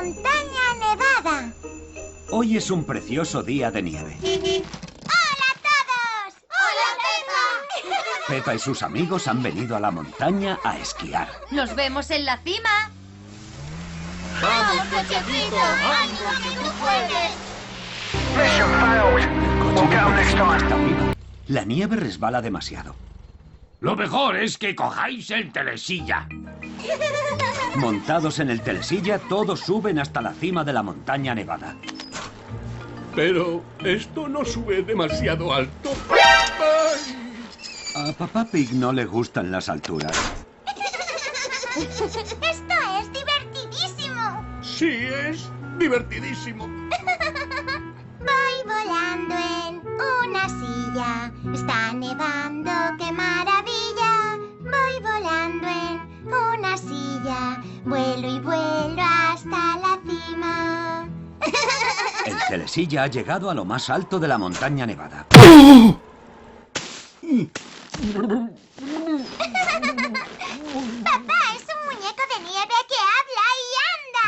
montaña nevada. Hoy es un precioso día de nieve. ¡Hola a todos! ¡Hola, Pepa! Pepa y sus amigos han venido a la montaña a esquiar. ¡Nos vemos en la cima! ¡Vamos, cochecito! ¡Ánimo que tú puedes! Mission failed. We'll get 'em next time. Está arriba. La nieve resbala demasiado. Lo mejor es que cojáis el telesilla. Montados en el telesilla, todos suben hasta la cima de la montaña nevada. Pero esto no sube demasiado alto. A Papá Pig no le gustan las alturas. ¡Esto es divertidísimo! Sí, es divertidísimo. Voy volando en una silla. Está nevando, qué maravilla. Voy volando en una silla. Vuelo y vuelo hasta la cima. El telesilla ha llegado a lo más alto de la montaña nevada. Papá es un muñeco de nieve que habla y anda.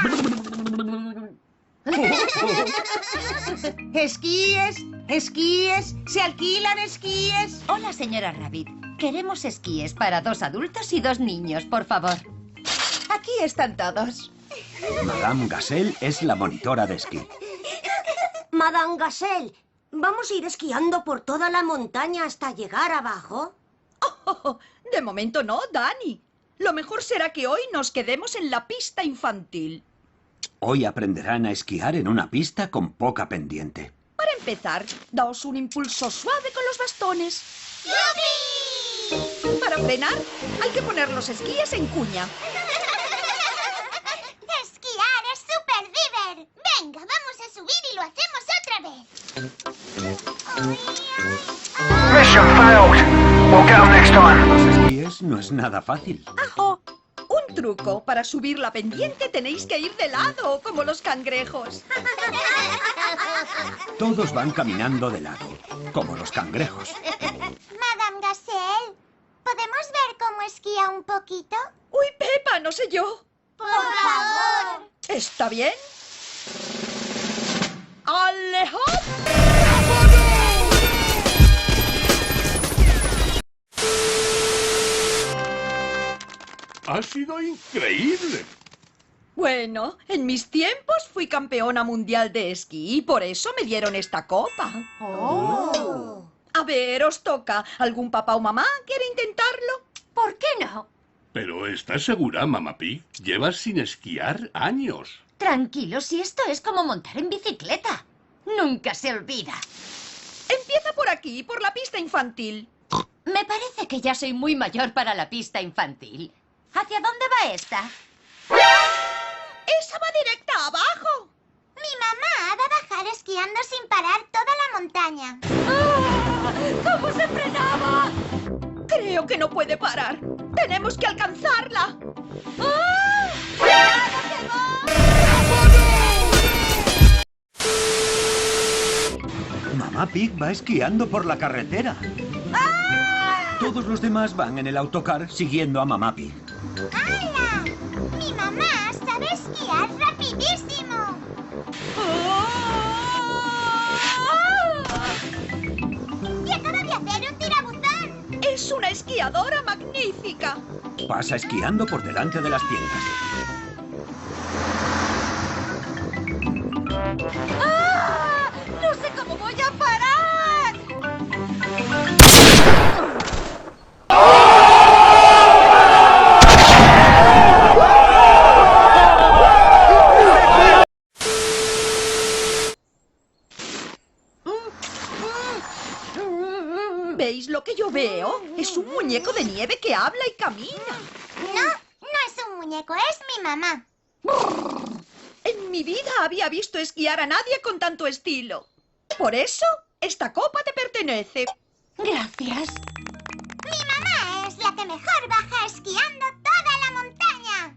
Esquíes, esquíes, se alquilan esquíes. Hola, señora Rabbit. Queremos esquíes para 2 adultos y 2 niños, por favor. Aquí están todos. Madame Gazelle es la monitora de esquí. Madame Gazelle, ¿vamos a ir esquiando por toda la montaña hasta llegar abajo? Oh, de momento no, Dani. Lo mejor será que hoy nos quedemos en la pista infantil. Hoy aprenderán a esquiar en una pista con poca pendiente. Para empezar, daos un impulso suave con los bastones. ¡Yupi! Para frenar, hay que poner los esquíes en cuña. Esquiar es súper diver. Venga, vamos a subir y lo hacemos otra vez. Ay, ay, ay. Mission failed. We'll get 'em next time. Los esquíes no es nada fácil. ¡Ajo! Un truco. Para subir la pendiente tenéis que ir de lado, como los cangrejos. Todos van caminando de lado, como los cangrejos. Madame Gazelle, ¿podemos ver cómo esquía un poquito? ¡Uy, Pepa, no sé yo! ¡Por favor! ¿Está bien? ¡Alejo! Ha sido increíble. Bueno, en mis tiempos fui campeona mundial de esquí y por eso me dieron esta copa. Oh. A ver, os toca. ¿Algún papá o mamá quiere intentarlo? ¿Por qué no? Pero ¿estás segura, Mamá Pig? Llevas sin esquiar años. Tranquilo, si esto es como montar en bicicleta. Nunca se olvida. Empieza por aquí, por la pista infantil. Me parece que ya soy muy mayor para la pista infantil. ¿Hacia dónde va esta? ¡Esa va directa abajo! Mi mamá va a bajar esquiando sin parar toda la montaña. ¿Cómo se frenaba? Creo que no puede parar. ¡Tenemos que alcanzarla! Mamá Pig va esquiando por la carretera. Todos los demás van en el autocar siguiendo a Mamá Pig. ¡Hala! Mi mamá sabe esquiar rapidísimo. Y acaba de hacer un tirabuzón. ¡Es una esquiadora magnífica! Pasa esquiando por delante de las piedras. ¡No sé cómo voy a parar! ¿Veis lo que yo veo? Es un muñeco de nieve que habla y camina. No, no es un muñeco, es mi mamá. En mi vida había visto esquiar a nadie con tanto estilo. Por eso, esta copa te pertenece. Gracias. Mi mamá es la que mejor baja esquiando toda la montaña.